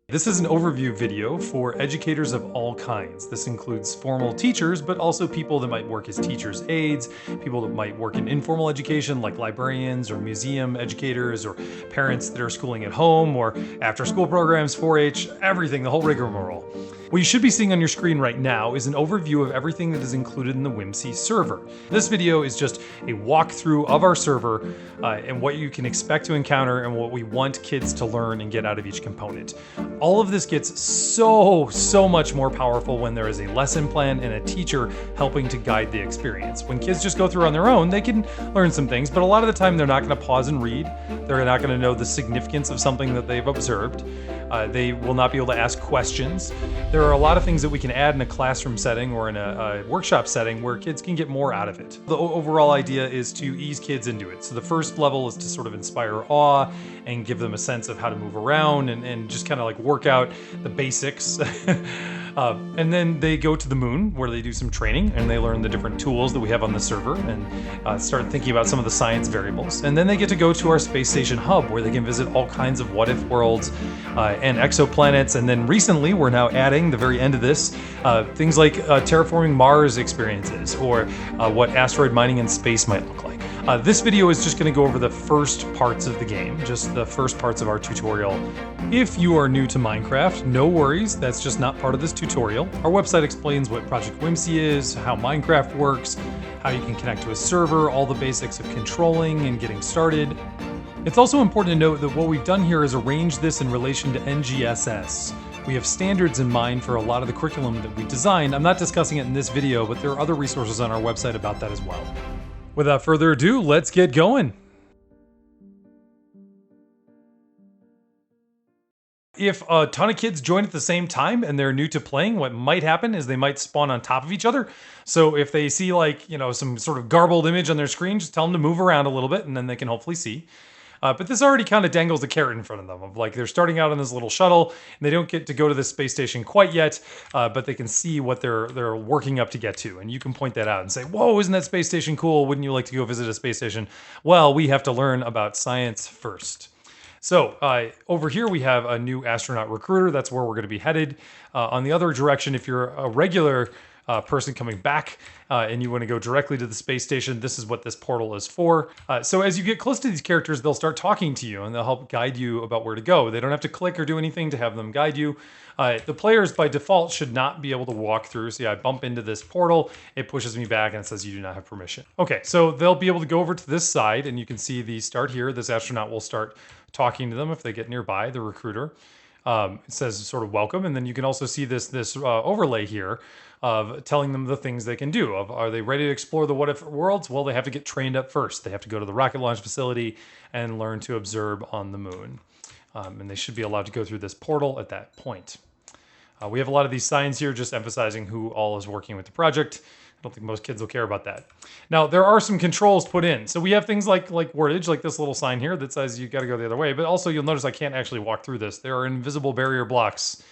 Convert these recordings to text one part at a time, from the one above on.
This is an overview video for educators of all kinds. This includes formal teachers, but also people that might work as teachers' aides, people that might work in informal education like librarians or museum educators, or parents that are schooling at home, or after-school programs, 4-H, everything, the whole rigmarole. What you should be seeing on your screen right now is an overview of everything that is included in the WHIMC server. This video is just a walkthrough of our server and what you can expect to encounter and what we want kids to learn and get out of each component. All of this gets so much more powerful when there is a lesson plan and a teacher helping to guide the experience. When kids just go through on their own, they can learn some things, but a lot of the time they're not going to pause and read. They're not going to know the significance of something that they've observed. They will not be able to ask questions. There are a lot of things that we can add in a classroom setting or in a workshop setting where kids can get more out of it. The overall idea is to ease kids into it. So the first level is to sort of inspire awe and give them a sense of how to move around and just kind of like work out the basics. And then they go to the moon where they do some training and they learn the different tools that we have on the server and start thinking about some of the science variables. And then they get to go to our space station hub where they can visit all kinds of what-if worlds and exoplanets. And then recently we're now adding, the very end of this, things like terraforming Mars experiences or what asteroid mining in space might look like. This video is just going to go over the first parts of the game, just the first parts of our tutorial. If you are new to Minecraft, no worries, that's just not part of this tutorial. Our website explains what Project WHIMC is, how Minecraft works, how you can connect to a server, all the basics of controlling and getting started. It's also important to note that what we've done here is arrange this in relation to NGSS. We have standards in mind for a lot of the curriculum that we designed. I'm not discussing it in this video, but there are other resources on our website about that as well. Without further ado, let's get going. If a ton of kids join at the same time and they're new to playing, what might happen is they might spawn on top of each other. So if they see like, some sort of garbled image on their screen, just tell them to move around a little bit and then they can hopefully see. But this already kind of dangles the carrot in front of them of like they're starting out on this little shuttle and they don't get to go to the space station quite yet, but they can see what they're working up to get to. And you can point that out and say, whoa, isn't that space station cool? Wouldn't you like to go visit a space station? Well, we have to learn about science first. So over here we have a new astronaut recruiter. That's where we're going to be headed. On the other direction, if you're a regular person coming back and you want to go directly to the space station, this is what this portal is for. So as you get close to these characters, they'll start talking to you and they'll help guide you about where to go. They don't have to click or do anything to have them guide you. The players by default should not be able to walk through. So yeah, I bump into this portal, it pushes me back and it says you do not have permission. Okay, so they'll be able to go over to this side and you can see the start here. This astronaut will start talking to them if they get nearby, the recruiter. It says sort of welcome, and then you can also see this overlay here of telling them the things they can do. Are they ready to explore the what-if worlds? Well, they have to get trained up first. They have to go to the rocket launch facility and learn to observe on the moon. And they should be allowed to go through this portal at that point. We have a lot of these signs here just emphasizing who all is working with the project. I don't think most kids will care about that. Now, there are some controls put in. So we have things like wordage, like this little sign here that says you got to go the other way. But also you'll notice I can't actually walk through this. There are invisible barrier blocks.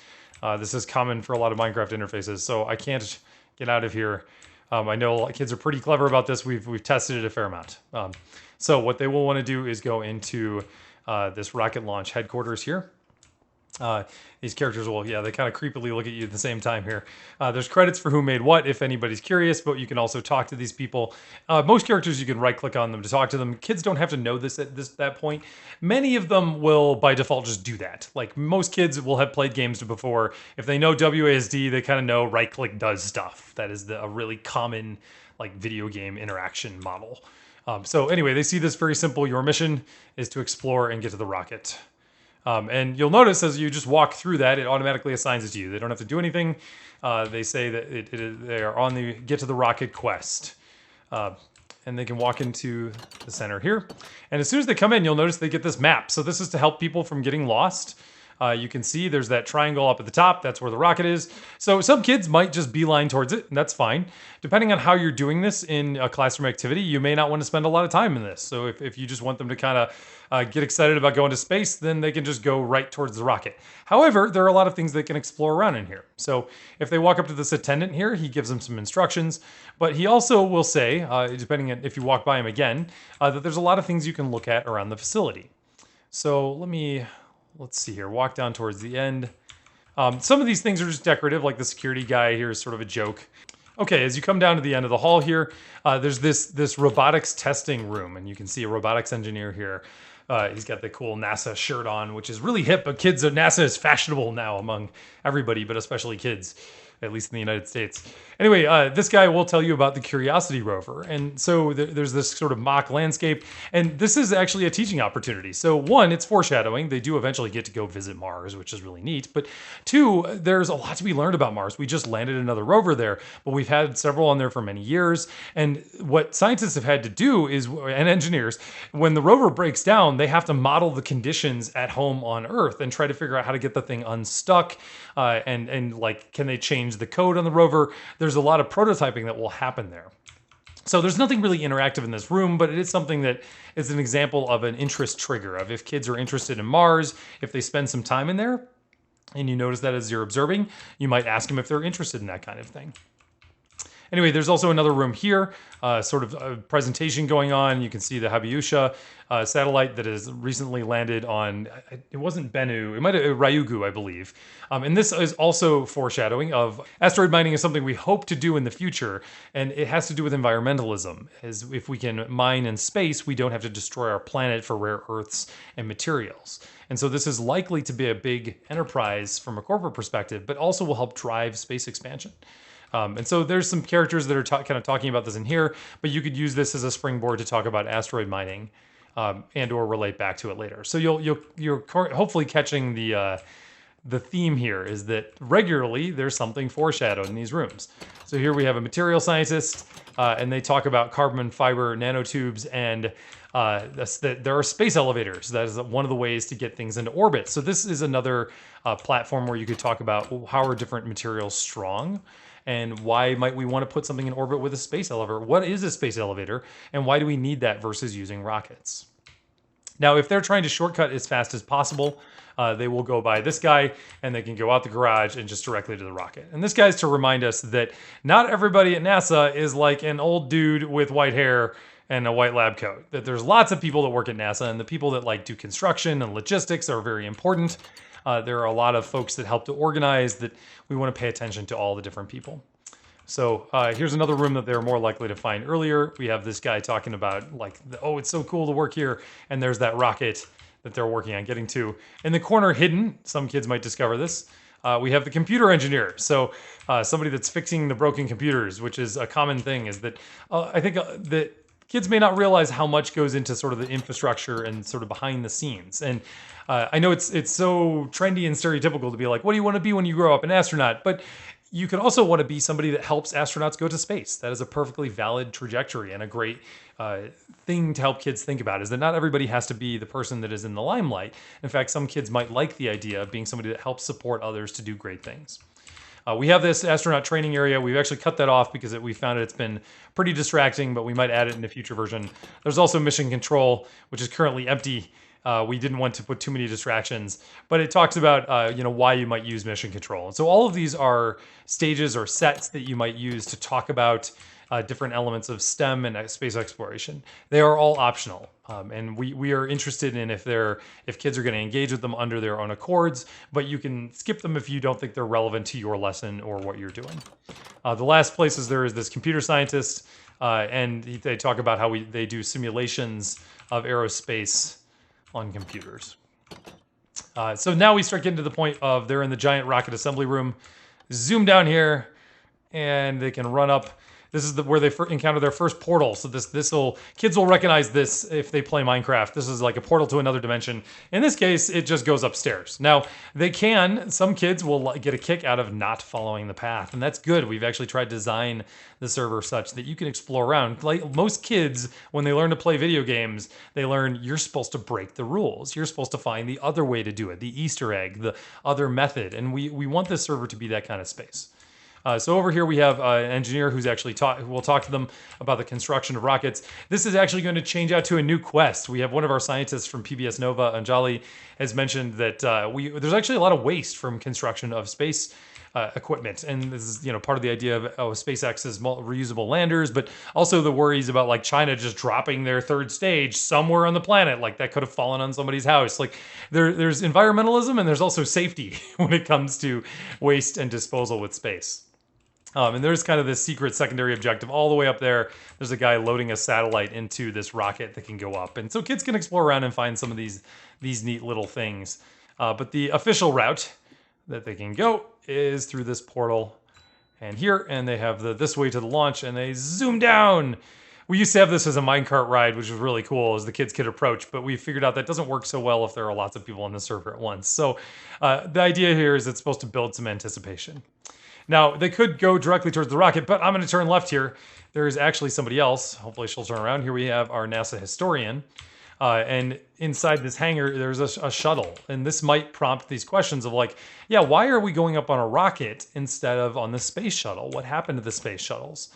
This is common for a lot of Minecraft interfaces, so I can't get out of here. I know kids are pretty clever about this. We've tested it a fair amount. So what they will want to do is go into this rocket launch headquarters here. These characters will, they kind of creepily look at you at the same time here. There's credits for who made what, if anybody's curious, but you can also talk to these people. Most characters, you can right-click on them to talk to them. Kids don't have to know this at that point. Many of them will, by default, just do that. Like, most kids will have played games before. If they know WASD, they kind of know right-click does stuff. That is a really common, video game interaction model. So anyway, they see this very simple. Your mission is to explore and get to the rocket. And you'll notice as you just walk through that, it automatically assigns it to you. They don't have to do anything. They say that they are on the get to the rocket quest. And they can walk into the center here. And as soon as they come in, you'll notice they get this map. So this is to help people from getting lost. You can see there's that triangle up at the top. That's where the rocket is. So some kids might just beeline towards it, and that's fine. Depending on how you're doing this in a classroom activity, you may not want to spend a lot of time in this. So if you just want them to kind of get excited about going to space, then they can just go right towards the rocket. However, there are a lot of things they can explore around in here. So if they walk up to this attendant here, he gives them some instructions, but he also will say, depending on if you walk by him again, that there's a lot of things you can look at around the facility. So let's see here, walk down towards the end. Some of these things are just decorative, like the security guy here is sort of a joke. Okay, as you come down to the end of the hall here, there's this robotics testing room, and you can see a robotics engineer here. He's got the cool NASA shirt on, which is really hip, but NASA is fashionable now among everybody, but especially kids, at least in the United States. Anyway, this guy will tell you about the Curiosity rover. And so there's this sort of mock landscape, and this is actually a teaching opportunity. So one, it's foreshadowing. They do eventually get to go visit Mars, which is really neat. But two, there's a lot to be learned about Mars. We just landed another rover there, but we've had several on there for many years. And what scientists have had to do is, and engineers, when the rover breaks down, they have to model the conditions at home on Earth and try to figure out how to get the thing unstuck. And like, can they change the code on the rover? There's a lot of prototyping that will happen there. So there's nothing really interactive in this room, but it is something that is an example of an interest trigger of if kids are interested in Mars, if they spend some time in there, and you notice that as you're observing, you might ask them if they're interested in that kind of thing. Anyway, there's also another room here, sort of a presentation going on. You can see the Habiusha satellite that has recently landed on, it wasn't Bennu, it might have Ryugu, I believe. And this is also foreshadowing of asteroid mining is something we hope to do in the future, and it has to do with environmentalism. As if we can mine in space, we don't have to destroy our planet for rare earths and materials. And so this is likely to be a big enterprise from a corporate perspective, but also will help drive space expansion. And so there's some characters that are kind of talking about this in here, but you could use this as a springboard to talk about asteroid mining and or relate back to it later. So you're hopefully catching the theme here is that regularly there's something foreshadowed in these rooms. So here we have a material scientist, and they talk about carbon fiber nanotubes and there are space elevators. That is one of the ways to get things into orbit. So this is another platform where you could talk about how are different materials strong, and why might we want to put something in orbit with a space elevator? What is a space elevator, and why do we need that versus using rockets? Now, if they're trying to shortcut as fast as possible, they will go by this guy, and they can go out the garage and just directly to the rocket. And this guy's to remind us that not everybody at NASA is like an old dude with white hair and a white lab coat. That there's lots of people that work at NASA, and the people that like do construction and logistics are very important. There are a lot of folks that help to organize that we want to pay attention to all the different people. So here's another room that they're more likely to find earlier. We have this guy talking about like, oh, it's so cool to work here. And there's that rocket that they're working on getting to. In the corner hidden, some kids might discover this, we have the computer engineer. So somebody that's fixing the broken computers, which is a common thing, is that I think that kids may not realize how much goes into sort of the infrastructure and sort of behind the scenes. And I know it's so trendy and stereotypical to be like, what do you want to be when you grow up? An astronaut. But you could also want to be somebody that helps astronauts go to space. That is a perfectly valid trajectory and a great thing to help kids think about, is that not everybody has to be the person that is in the limelight. In fact, some kids might like the idea of being somebody that helps support others to do great things. We have this astronaut training area. We've actually cut that off because we found it's been pretty distracting, but we might add it in a future version. There's also mission control, which is currently empty. We didn't want to put too many distractions, but it talks about why you might use mission control. And so all of these are stages or sets that you might use to talk about different elements of STEM and space exploration. They are all optional, and we are interested in if kids are going to engage with them under their own accords, but you can skip them if you don't think they're relevant to your lesson or what you're doing. The last place is there is this computer scientist, and they talk about how they do simulations of aerospace on computers. So now we start getting to the point of they're in the giant rocket assembly room. Zoom down here, and they can run up. This is where they encounter their first portal. So kids will recognize this if they play Minecraft. This is like a portal to another dimension. In this case, it just goes upstairs. Now, some kids will get a kick out of not following the path, and that's good. We've actually tried to design the server such that you can explore around. Like most kids, when they learn to play video games, they learn you're supposed to break the rules. You're supposed to find the other way to do it, the Easter egg, the other method, and we want this server to be that kind of space. So over here we have an engineer who's actually we'll talk to them about the construction of rockets. This is actually going to change out to a new quest. We have one of our scientists from PBS Nova, Anjali, has mentioned that there's actually a lot of waste from construction of space equipment. And this is, part of the idea of SpaceX's reusable landers, but also the worries about like China just dropping their third stage somewhere on the planet, like that could have fallen on somebody's house. Like there's environmentalism and there's also safety when it comes to waste and disposal with space. And there's kind of this secret secondary objective all the way up there. There's a guy loading a satellite into this rocket that can go up. And so kids can explore around and find some of these neat little things. But the official route that they can go is through this portal and here. And they have this way to the launch and they zoom down. We used to have this as a minecart ride, which was really cool as the kids could approach, but we figured out that doesn't work so well if there are lots of people on the server at once. So the idea here is it's supposed to build some anticipation. Now, they could go directly towards the rocket, but I'm going to turn left here. There's actually somebody else. Hopefully she'll turn around. Here we have our NASA historian. And inside this hangar, there's a shuttle. And this might prompt these questions of like, yeah, why are we going up on a rocket instead of on the space shuttle? What happened to the space shuttles?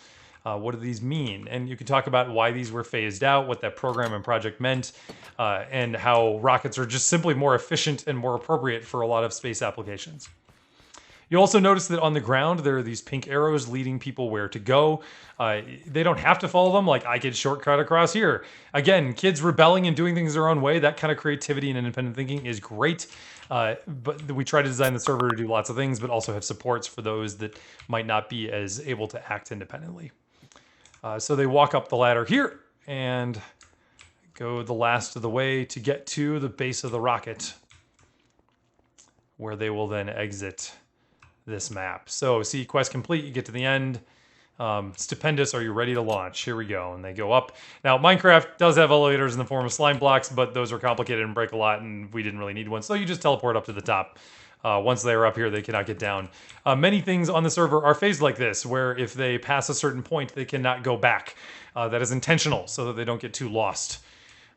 What do these mean? And you can talk about why these were phased out, what that program and project meant, and how rockets are just simply more efficient and more appropriate for a lot of space applications. You'll also notice that on the ground, there are these pink arrows leading people where to go. They don't have to follow them, like I could shortcut across here. Again, kids rebelling and doing things their own way, that kind of creativity and independent thinking is great. But we try to design the server to do lots of things, but also have supports for those that might not be as able to act independently. So they walk up the ladder here and go the last of the way to get to the base of the rocket, where they will then exit this map. So see, quest complete, you get to the end. Stupendous, are you ready to launch? Here we go, and they go up. Now, Minecraft does have elevators in the form of slime blocks, but those are complicated and break a lot, and we didn't really need one, so you just teleport up to the top. Once they are up here, they cannot get down. Many things on the server are phased like this, where if they pass a certain point, they cannot go back. That is intentional, so that they don't get too lost.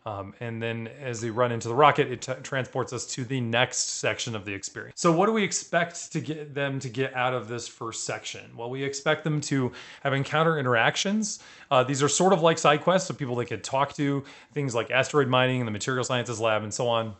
And then as they run into the rocket, it transports us to the next section of the experience. So what do we expect to get them to get out of this first section? Well, we expect them to have encounter interactions. These are sort of like side quests, so people they could talk to, things like asteroid mining and the material sciences lab and so on.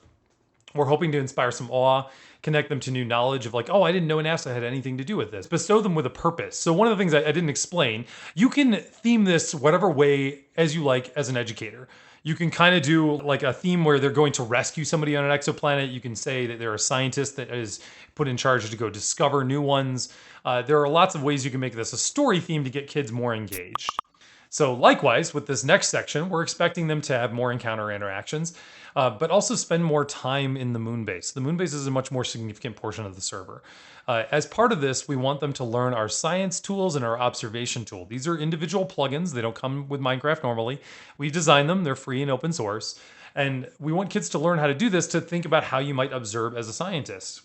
We're hoping to inspire some awe, connect them to new knowledge of like, oh, I didn't know NASA had anything to do with this. Bestow them with a purpose. So one of the things I didn't explain, you can theme this whatever way as you like as an educator. You can kind of do like a theme where they're going to rescue somebody on an exoplanet. You can say that they're a scientist that is put in charge to go discover new ones. There are lots of ways you can make this a story theme to get kids more engaged. So likewise, with this next section, we're expecting them to have more encounter interactions, but also spend more time in the moon base. The moon base is a much more significant portion of the server. As part of this, we want them to learn our science tools and our observation tool. These are individual plugins. They don't come with Minecraft normally. We design them. They're free and open source. And we want kids to learn how to do this, to think about how you might observe as a scientist.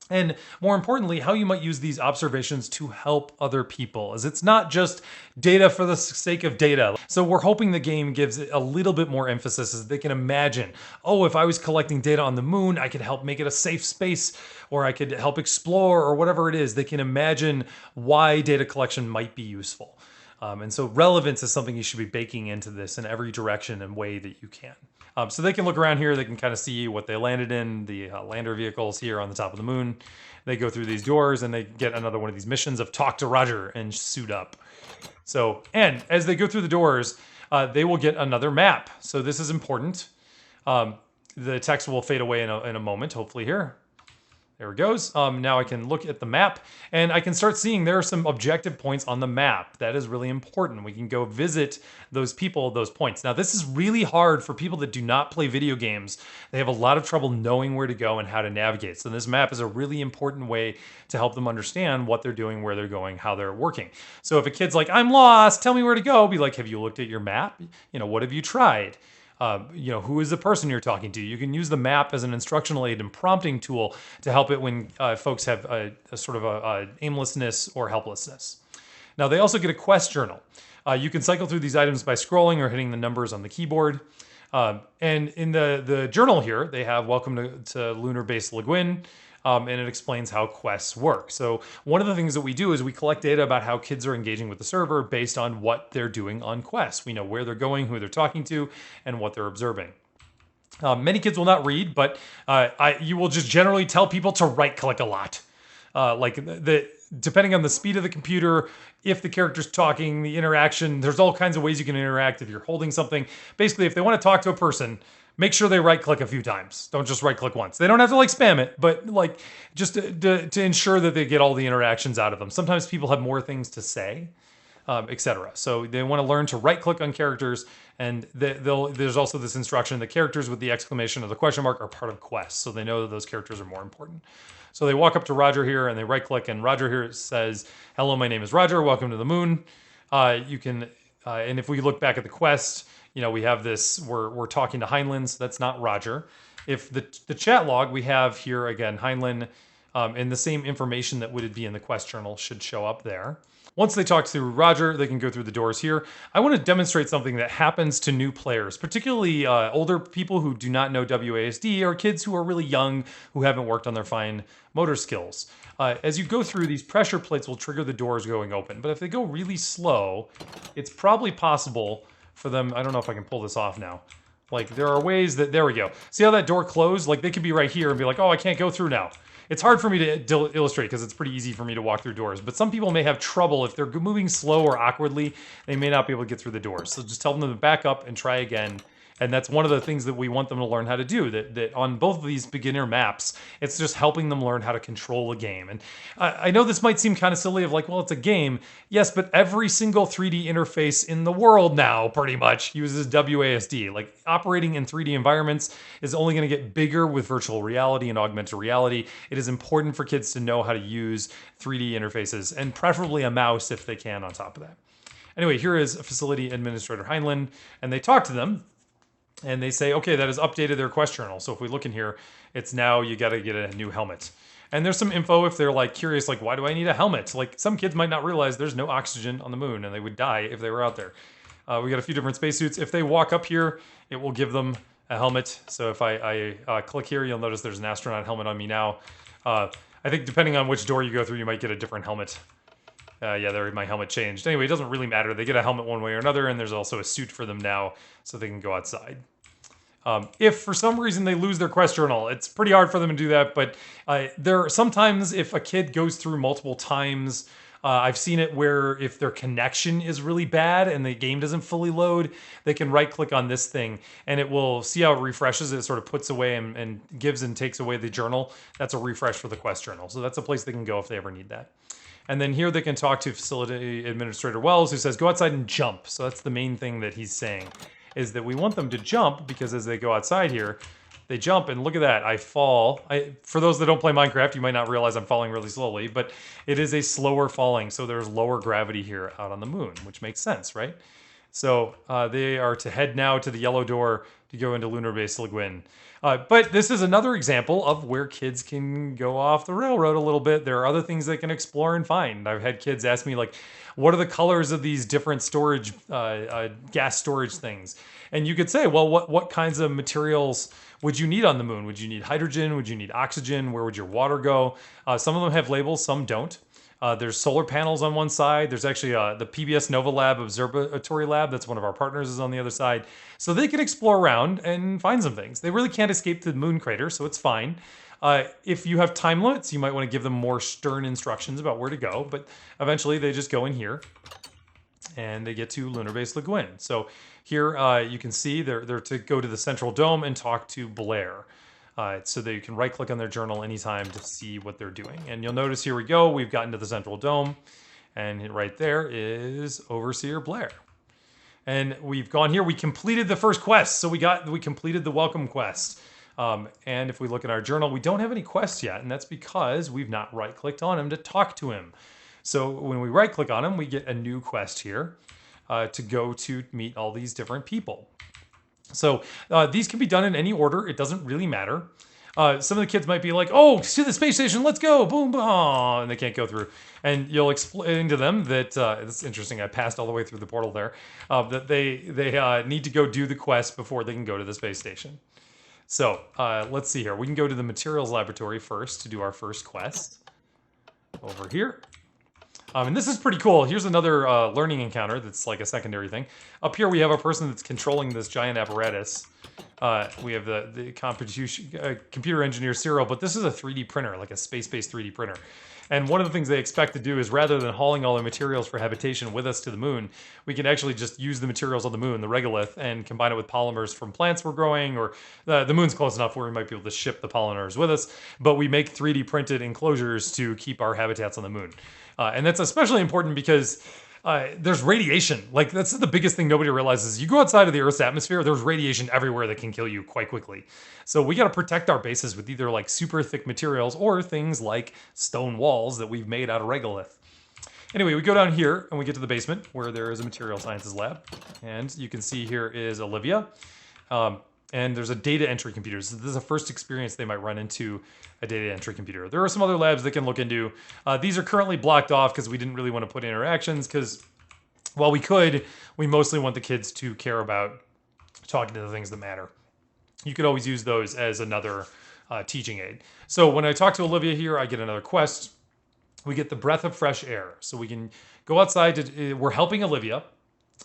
And more importantly, how you might use these observations to help other people, as it's not just data for the sake of data. So we're hoping the game gives it a little bit more emphasis as they can imagine, oh, if I was collecting data on the moon, I could help make it a safe space, or I could help explore, or whatever it is. They can imagine why data collection might be useful. And so relevance is something you should be baking into this in every direction and way that you can. So they can look around here, they can kind of see what they landed in, the lander vehicles here on the top of the moon. They go through these doors and they get another one of these missions of talk to Roger and suit up. So, and as they go through the doors, they will get another map. So this is important. The text will fade away in a moment, hopefully here. There it goes. Now I can look at the map and I can start seeing there are some objective points on the map. That is really important. We can go visit those people, those points. Now this is really hard for people that do not play video games. They have a lot of trouble knowing where to go and how to navigate. So this map is a really important way to help them understand what they're doing, where they're going, how they're working. So if a kid's like, I'm lost, tell me where to go, be like, have you looked at your map? What have you tried? Who is the person you're talking to? You can use the map as an instructional aid and prompting tool to help it when folks have a sort of a aimlessness or helplessness. Now, they also get a quest journal. You can cycle through these items by scrolling or hitting the numbers on the keyboard. And in the journal here, they have Welcome to Lunar Base Laguin, and it explains how quests work. So one of the things that we do is we collect data about how kids are engaging with the server based on what they're doing on quests. We know where they're going, who they're talking to, and what they're observing. Many kids will not read, but you will just generally tell people to right-click a lot. like depending on the speed of the computer, if the character's talking, the interaction, there's all kinds of ways you can interact if you're holding something. Basically, if they want to talk to a person, make sure they right click a few times. Don't just right click once. They don't have to like spam it, but like just to ensure that they get all the interactions out of them. Sometimes people have more things to say, etc. So they want to learn to right click on characters, and there's also this instruction: the characters with the exclamation or the question mark are part of quests, so they know that those characters are more important. So they walk up to Roger here and they right click, and Roger here says, "Hello, my name is Roger. Welcome to the moon." You can, and if we look back at the quest, we have this. We're talking to Heinlein, so that's not Roger. If the chat log we have here again, Heinlein, and the same information that would be in the quest journal should show up there. Once they talk to Roger, they can go through the doors here. I want to demonstrate something that happens to new players, particularly older people who do not know WASD, or kids who are really young who haven't worked on their fine motor skills. As you go through, these pressure plates will trigger the doors going open, but if they go really slow, it's probably possible for them. I don't know if I can pull this off now. Like, there are ways that, there we go. See how that door closed? Like, they could be right here and be like, oh, I can't go through now. It's hard for me to illustrate because it's pretty easy for me to walk through doors, but some people may have trouble if they're moving slow or awkwardly. They may not be able to get through the doors. So just tell them to back up and try again. And that's one of the things that we want them to learn how to do, that on both of these beginner maps, it's just helping them learn how to control a game. And I know this might seem kind of silly of like, well, it's a game. Yes, but every single 3D interface in the world now pretty much uses WASD. Like, operating in 3D environments is only going to get bigger with virtual reality and augmented reality. It is important for kids to know how to use 3D interfaces, and preferably a mouse if they can on top of that. Anyway, here is Facility Administrator Heinlein, and they talk to them. And they say, okay, that has updated their quest journal. So if we look in here, it's now you got to get a new helmet. And there's some info if they're like curious, like, why do I need a helmet? Like, some kids might not realize there's no oxygen on the moon and they would die if they were out there. We got a few different spacesuits. If they walk up here, it will give them a helmet. So if I click here, you'll notice there's an astronaut helmet on me now. I think depending on which door you go through, you might get a different helmet. Yeah, there, my helmet changed. Anyway, it doesn't really matter. They get a helmet one way or another, and there's also a suit for them now, so they can go outside. If for some reason they lose their quest journal, it's pretty hard for them to do that, but sometimes if a kid goes through multiple times, I've seen it where if their connection is really bad and the game doesn't fully load, they can right-click on this thing, and it will see how it refreshes. It sort of puts away and gives and takes away the journal. That's a refresh for the quest journal, so that's a place they can go if they ever need that. And then here they can talk to Facility Administrator Wells, who says, go outside and jump. So that's the main thing that he's saying, is that we want them to jump, because as they go outside here, they jump, and look at that, I fall. For those that don't play Minecraft, you might not realize I'm falling really slowly, but it is a slower falling, so there's lower gravity here out on the moon, which makes sense, right? So they are to head now to the yellow door to go into Lunar Base Le Guin. But this is another example of where kids can go off the railroad a little bit. There are other things they can explore and find. I've had kids ask me, like, what are the colors of these different storage, gas storage things? And you could say, well, what kinds of materials would you need on the moon? Would you need hydrogen? Would you need oxygen? Where would your water go? Some of them have labels, some don't. There's solar panels on one side. There's actually the PBS Nova Lab Observatory Lab. That's one of our partners, is on the other side. So they can explore around and find some things. They really can't escape the moon crater, so it's fine. If you have time limits, you might want to give them more stern instructions about where to go. But eventually they just go in here and they get to Lunar Base Le Guin. So here you can see they're to go to the central dome and talk to Blair. So that you can right-click on their journal anytime to see what they're doing. And you'll notice here we go, we've gotten to the central dome, and right there is Overseer Blair. And we've gone here, we completed the first quest, so we completed the welcome quest. And if we look at our journal, we don't have any quests yet, and that's because we've not right-clicked on him to talk to him. So when we right-click on him, we get a new quest here to go to meet all these different people. So these can be done in any order. It doesn't really matter. Some of the kids might be like, oh, to the space station, let's go, boom, boom, and they can't go through. And you'll explain to them that, it's interesting, I passed all the way through the portal there, that they need to go do the quest before they can go to the space station. So let's see here. We can go to the materials laboratory first to do our first quest. Over here. And this is pretty cool. Here's another learning encounter that's like a secondary thing. Up here we have a person that's controlling this giant apparatus. We have the computer engineer Cyril, but this is a 3D printer, like a space-based 3D printer. And one of the things they expect to do is rather than hauling all the materials for habitation with us to the moon, we can actually just use the materials on the moon, the regolith, and combine it with polymers from plants we're growing, or the moon's close enough where we might be able to ship the polymers with us, but we make 3D printed enclosures to keep our habitats on the moon. And that's especially important because there's radiation. Like, that's the biggest thing nobody realizes. You go outside of the Earth's atmosphere, there's radiation everywhere that can kill you quite quickly. So we got to protect our bases with either like super thick materials or things like stone walls that we've made out of regolith. Anyway, we go down here and we get to the basement where there is a material sciences lab. And you can see here is Olivia. And there's a data entry computer. So this is the first experience they might run into a data entry computer. There are some other labs they can look into. These are currently blocked off because we didn't really want to put interactions because while we could, we mostly want the kids to care about talking to the things that matter. You could always use those as another teaching aid. So when I talk to Olivia here, I get another quest. We get the breath of fresh air. So we can go outside. We're helping Olivia.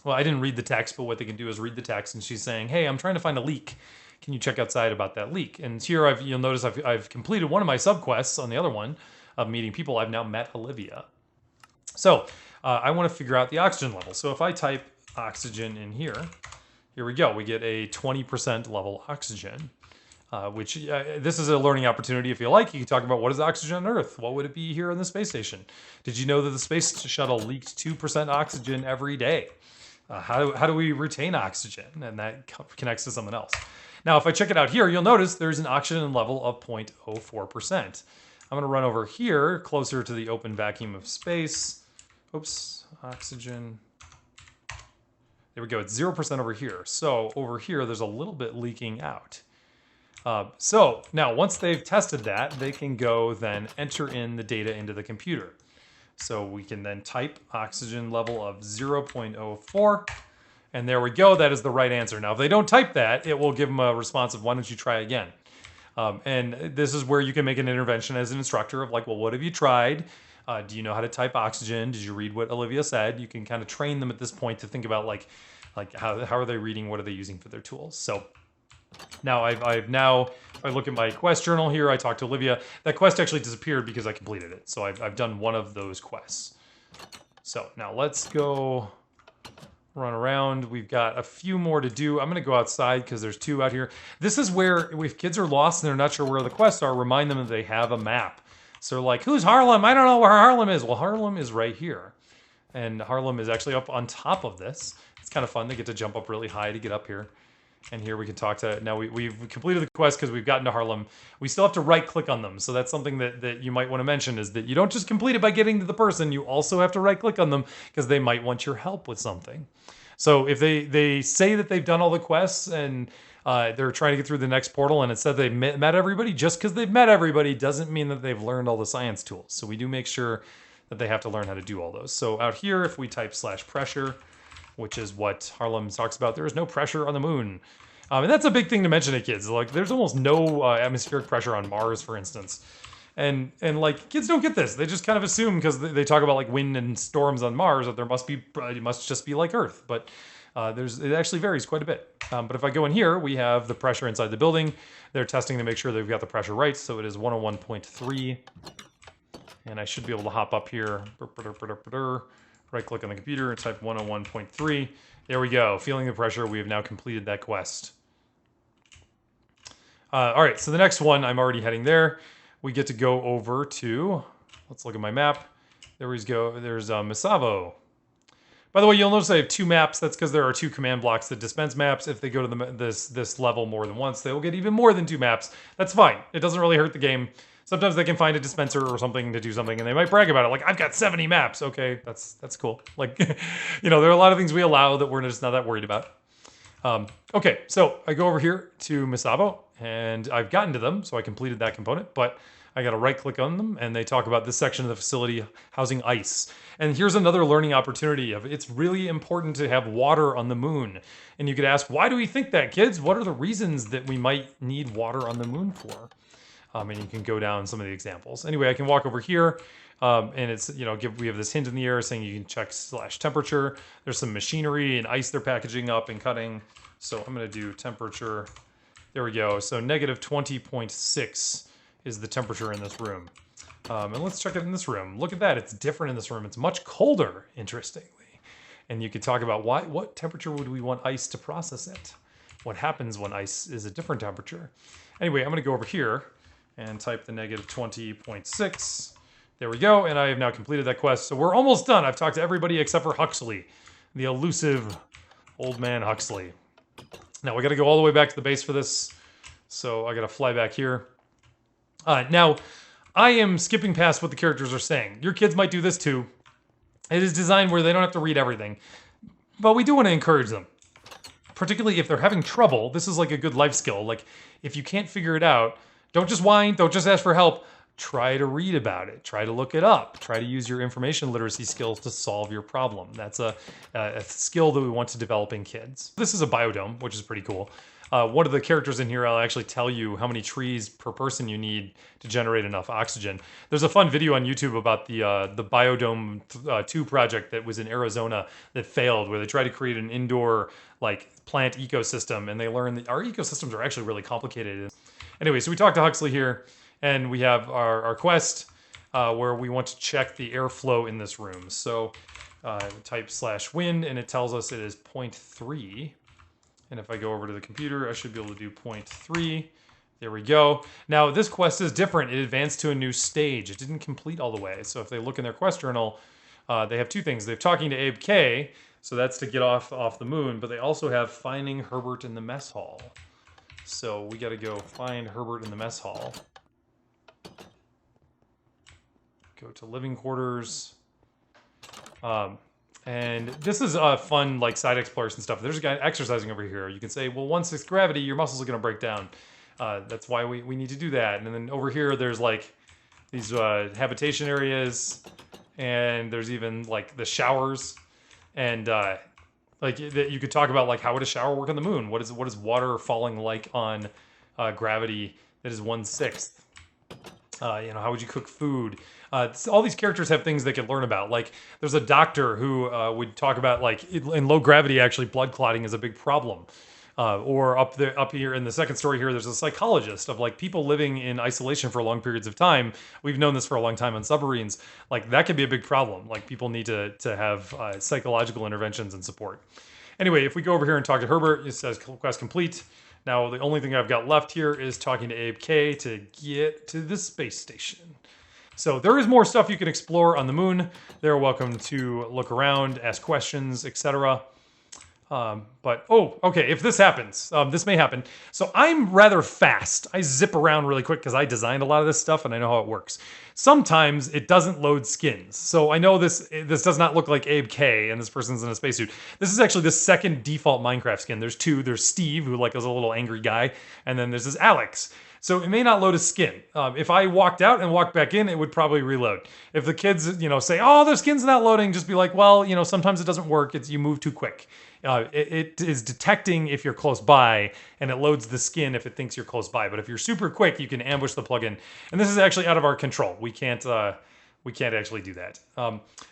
Well, I didn't read the text, but what they can do is read the text, and she's saying, hey, I'm trying to find a leak. Can you check outside about that leak? And here you'll notice I've completed one of my subquests on the other one of meeting people. I've now met Olivia. So I want to figure out the oxygen level. So if I type oxygen in here we go. We get a 20% level oxygen, which this is a learning opportunity. If you like, you can talk about what is oxygen on Earth? What would it be here on the space station? Did you know that the space shuttle leaked 2% oxygen every day? How do we retain oxygen? And that connects to something else. Now, if I check it out here, you'll notice there's an oxygen level of 0.04%. I'm going to run over here, closer to the open vacuum of space. Oops, oxygen. There we go, it's 0% over here. So over here, there's a little bit leaking out. So now once they've tested that, they can go then enter in the data into the computer. So we can then type oxygen level of 0.04, and there we go. That is the right answer. Now, if they don't type that, it will give them a response of, why don't you try again? And this is where you can make an intervention as an instructor of like, well, what have you tried? Do you know how to type oxygen? Did you read what Olivia said? You can kind of train them at this point to think about like how are they reading? What are they using for their tools? So now I've now, if I look at my quest journal here, I talked to Olivia. That quest actually disappeared because I completed it. So I've done one of those quests. So now let's go run around. We've got a few more to do. I'm going to go outside because there's 2 out here. This is where if kids are lost and they're not sure where the quests are, remind them that they have a map. So like, who's Harlem? I don't know where Harlem is. Well, Harlem is right here. And Harlem is actually up on top of this. It's kind of fun. They get to jump up really high to get up here. And here we can talk to, now we've completed the quest because we've gotten to Harlem. We still have to right click on them. So that's something that you might want to mention, is that you don't just complete it by getting to the person. You also have to right click on them because they might want your help with something. So if they say that they've done all the quests and they're trying to get through the next portal and it said they've met everybody, just because they've met everybody doesn't mean that they've learned all the science tools. So we do make sure that they have to learn how to do all those. So out here, if we type /pressure, which is what Harlem talks about, there is no pressure on the moon. And that's a big thing to mention to kids. Like, there's almost no atmospheric pressure on Mars, for instance. And like, kids don't get this. They just kind of assume, because they talk about like wind and storms on Mars, that it must just be like Earth. But it actually varies quite a bit. But if I go in here, we have the pressure inside the building. They're testing to make sure they've got the pressure right. So it is 101.3. And I should be able to hop up here. Right click on the computer and type 101.3. There we go. Feeling the pressure. We have now completed that quest. All right, so the next one, I'm already heading there. We get to go over to, let's look at my map. There we go. There's Misavo. By the way, you'll notice I have 2 maps. That's because there are 2 command blocks that dispense maps. If they go to this level more than once, they will get even more than 2 maps. That's fine. It doesn't really hurt the game. Sometimes they can find a dispenser or something to do something, and they might brag about it. Like, I've got 70 maps. Okay, that's cool. Like, you know, there are a lot of things we allow that we're just not that worried about. Okay, so I go over here to Misavo, and I've gotten to them, so I completed that component, but I got to right-click on them, and they talk about this section of the facility housing ice. And here's another learning opportunity of it's really important to have water on the moon. And you could ask, why do we think that, kids? What are the reasons that we might need water on the moon for? And you can go down some of the examples. Anyway, I can walk over here, and it's, you know, we have this hint in the air saying you can check /temperature. There's some machinery and ice they're packaging up and cutting. So I'm going to do temperature. There we go. So -20.6 is the temperature in this room. And let's check it in this room. Look at that. It's different in this room. It's much colder, interestingly. And you could talk about what temperature would we want ice to process it? What happens when ice is a different temperature? Anyway, I'm going to go over here and type the negative 20.6. There we go. And I have now completed that quest. So we're almost done. I've talked to everybody except for Huxley, the elusive old man Huxley. Now we got to go all the way back to the base for this. So I got to fly back here. Now, I am skipping past what the characters are saying. Your kids might do this too. It is designed where they don't have to read everything. But we do want to encourage them. Particularly if they're having trouble, this is like a good life skill. Like, if you can't figure it out, don't just whine, don't just ask for help. Try to read about it. Try to look it up. Try to use your information literacy skills to solve your problem. That's a skill that we want to develop in kids. This is a biodome, which is pretty cool. One of the characters in here, I'll actually tell you how many trees per person you need to generate enough oxygen. There's a fun video on YouTube about the Biodome 2 project that was in Arizona that failed, where they tried to create an indoor like plant ecosystem, and they learned that our ecosystems are actually really complicated. Anyway, so we talked to Huxley here, and we have our quest where we want to check the airflow in this room. So type /wind, and it tells us it is 0.3. And if I go over to the computer, I should be able to do 0.3. There we go. Now, this quest is different. It advanced to a new stage. It didn't complete all the way. So if they look in their quest journal, they have two things. They're talking to Abe K, so that's to get off the moon, but they also have finding Herbert in the mess hall. So we got to go find Herbert in the mess hall. Go to living quarters. And this is fun, like side exploration stuff. There's a guy exercising over here. You can say, well, 1/6 gravity, your muscles are going to break down. That's why we need to do that. And then over here, there's like these habitation areas, and there's even like the showers, and like you could talk about like how would a shower work on the moon? What is water falling like on gravity that is 1/6? How would you cook food? All these characters have things they could learn about. Like, there's a doctor who would talk about, like, in low gravity, actually, blood clotting is a big problem. Or up here in the second story here, there's a psychologist of, like, people living in isolation for long periods of time. We've known this for a long time on submarines. Like, that could be a big problem. Like, people need to have psychological interventions and support. Anyway, if we go over here and talk to Herbert, it says quest complete. Now, the only thing I've got left here is talking to Abe K to get to the space station. So there is more stuff you can explore on the moon. They're welcome to look around, ask questions, etc. Okay, if this happens, this may happen. So I'm rather fast. I zip around really quick because I designed a lot of this stuff and I know how it works. Sometimes it doesn't load skins. So I know this does not look like Abe K and this person's in a spacesuit. This is actually the second default Minecraft skin. There's two. There's Steve, who like is a little angry guy, and then there's this Alex. So it may not load a skin. If I walked out and walked back in, it would probably reload. If the kids, say, "Oh, their skin's not loading," just be like, "Well, sometimes it doesn't work. You move too quick." It is detecting if you're close by, and it loads the skin if it thinks you're close by. But if you're super quick, you can ambush the plugin. And this is actually out of our control. We can't actually do that.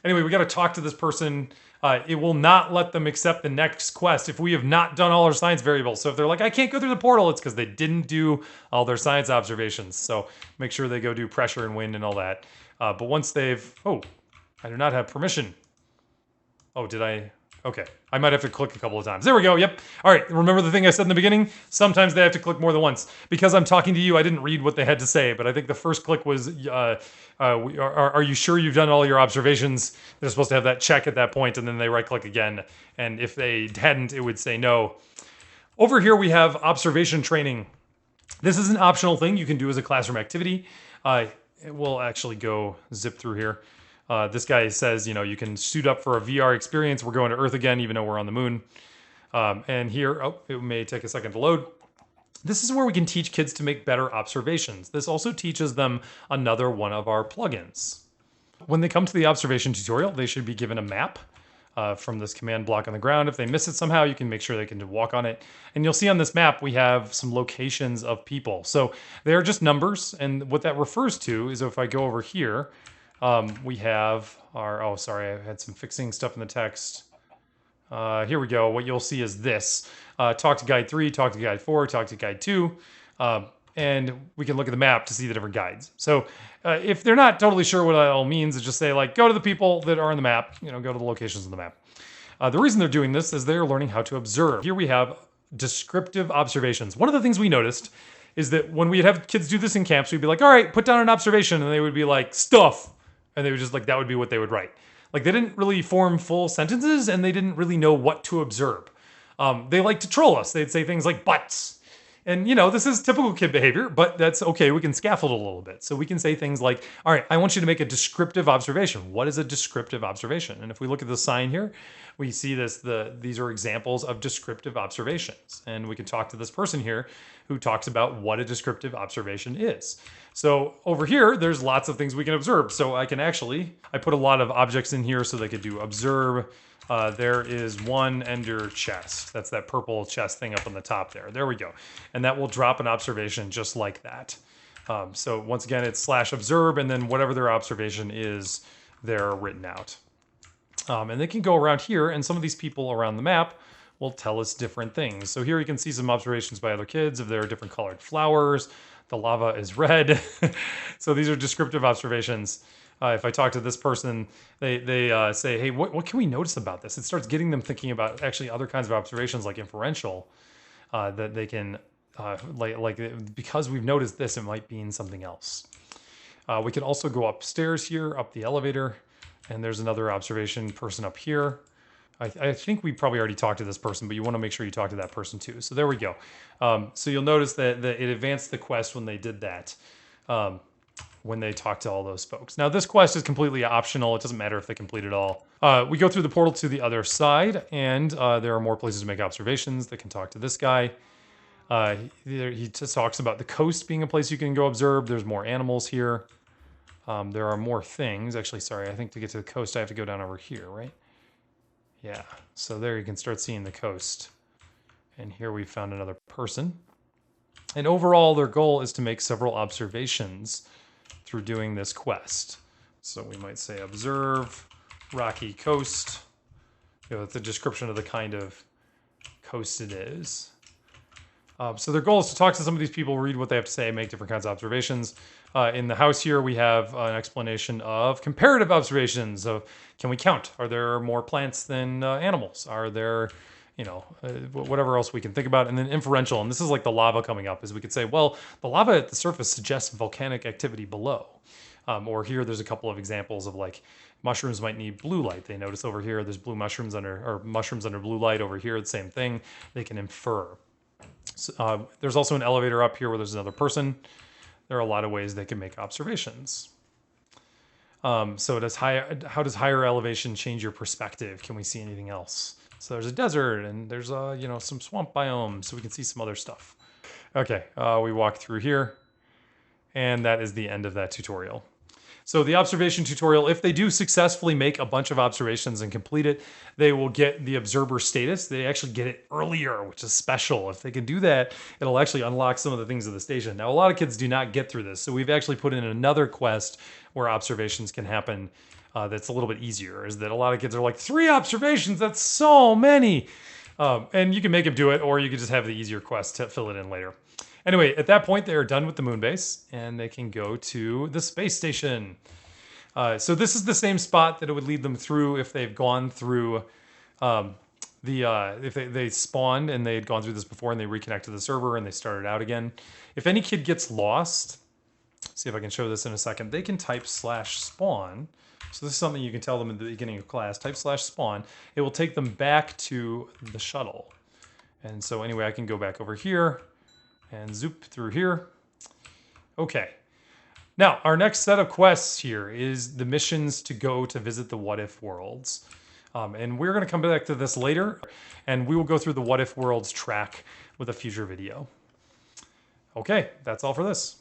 Anyway, we got to talk to this person. It will not let them accept the next quest if we have not done all our science variables. So if they're like, "I can't go through the portal," it's because they didn't do all their science observations. So make sure they go do pressure and wind and all that. But once they've... Oh, I do not have permission. Oh, did I... Okay, I might have to click a couple of times. There we go, yep. All right, remember the thing I said in the beginning? Sometimes they have to click more than once. Because I'm talking to you, I didn't read what they had to say, but I think the first click was, are you sure you've done all your observations? They're supposed to have that check at that point, and then they right-click again. And if they hadn't, it would say no. Over here, we have observation training. This is an optional thing you can do as a classroom activity. We'll actually go zip through here. This guy says, you can suit up for a VR experience. We're going to Earth again, even though we're on the moon. And here, it may take a second to load. This is where we can teach kids to make better observations. This also teaches them another one of our plugins. When they come to the observation tutorial, they should be given a map from this command block on the ground. If they miss it somehow, you can make sure they can walk on it. And you'll see on this map, we have some locations of people. So they're just numbers. And what that refers to is if I go over here, we have our, oh, sorry, I had some fixing stuff in the text. Here we go. What you'll see is this. Talk to guide 3, talk to guide 4, talk to guide 2. and we can look at the map to see the different guides. So if they're not totally sure what it all means, it's just say like, go to the people that are on the map, go to the locations on the map. The reason they're doing this is they're learning how to observe. Here we have descriptive observations. One of the things we noticed is that when we'd have kids do this in camps, we'd be like, all right, put down an observation. And they would be like, stuff. And they would just like, that would be what they would write. Like they didn't really form full sentences and they didn't really know what to observe. They like to troll us. They'd say things like butts. And, this is typical kid behavior, but that's okay. We can scaffold it a little bit. So we can say things like, all right, I want you to make a descriptive observation. What is a descriptive observation? And if we look at the sign here, we see these are examples of descriptive observations. And we can talk to this person here who talks about what a descriptive observation is. So over here, there's lots of things we can observe. So I put a lot of objects in here so they could do observe. There is one ender chest. That's that purple chest thing up on the top there. There we go. And that will drop an observation just like that. So once again, it's /observe, and then whatever their observation is, they're written out. And they can go around here, and some of these people around the map will tell us different things. So here you can see some observations by other kids. If there are different colored flowers, the lava is red. So these are descriptive observations. If I talk to this person, they say, hey, what can we notice about this? It starts getting them thinking about actually other kinds of observations like inferential, that they can, because we've noticed this, it might mean something else. We can also go upstairs here, up the elevator, and there's another observation person up here. I think we probably already talked to this person, but you want to make sure you talk to that person too. So there we go. So you'll notice that it advanced the quest when they did that. When they talk to all those folks. Now this quest is completely optional. It doesn't matter if they complete it all. We go through the portal to the other side, and there are more places to make observations. They can talk to this guy. He just talks about the coast being a place you can go observe. There's more animals here. There are more things. Actually, sorry, I think to get to the coast, I have to go down over here, right? Yeah, so there you can start seeing the coast. And here we found another person. And overall, their goal is to make several observations through doing this quest. So we might say observe rocky coast. It's a description of the kind of coast it is. So their goal is to talk to some of these people, read what they have to say, make different kinds of observations. In the house here, we have an explanation of comparative observations of, can we count? Are there more plants than animals? Are there, whatever else we can think about. And then inferential, and this is like the lava coming up, is we could say, well, the lava at the surface suggests volcanic activity below. Or here, there's a couple of examples of like, mushrooms might need blue light. They notice over here, there's mushrooms under blue light. Over here, the same thing. They can infer. So, there's also an elevator up here where there's another person. There are a lot of ways they can make observations. So how does higher elevation change your perspective? Can we see anything else? So there's a desert and there's some swamp biomes, so we can see some other stuff. Okay, we walk through here, and that is the end of that tutorial. So the observation tutorial, if they do successfully make a bunch of observations and complete it, they will get the observer status. They actually get it earlier, which is special. If they can do that, it'll actually unlock some of the things of the station. Now, a lot of kids do not get through this, so we've actually put in another quest where observations can happen that's a little bit easier, is that a lot of kids are like, 3 observations, that's so many. And you can make them do it, or you can just have the easier quest to fill it in later. Anyway, at that point, they are done with the moon base, and they can go to the space station. So this is the same spot that it would lead them through if they've gone through if they spawned and they had gone through this before and they reconnect to the server and they started out again. If any kid gets lost, see if I can show this in a second, they can type /spawn. So this is something you can tell them at the beginning of class, type /spawn. It will take them back to the shuttle. And so anyway, I can go back over here and zoop through here. Okay. Now, our next set of quests here is the missions to go to visit the What If Worlds. And we're going to come back to this later, and we will go through the What If Worlds track with a future video. Okay, that's all for this.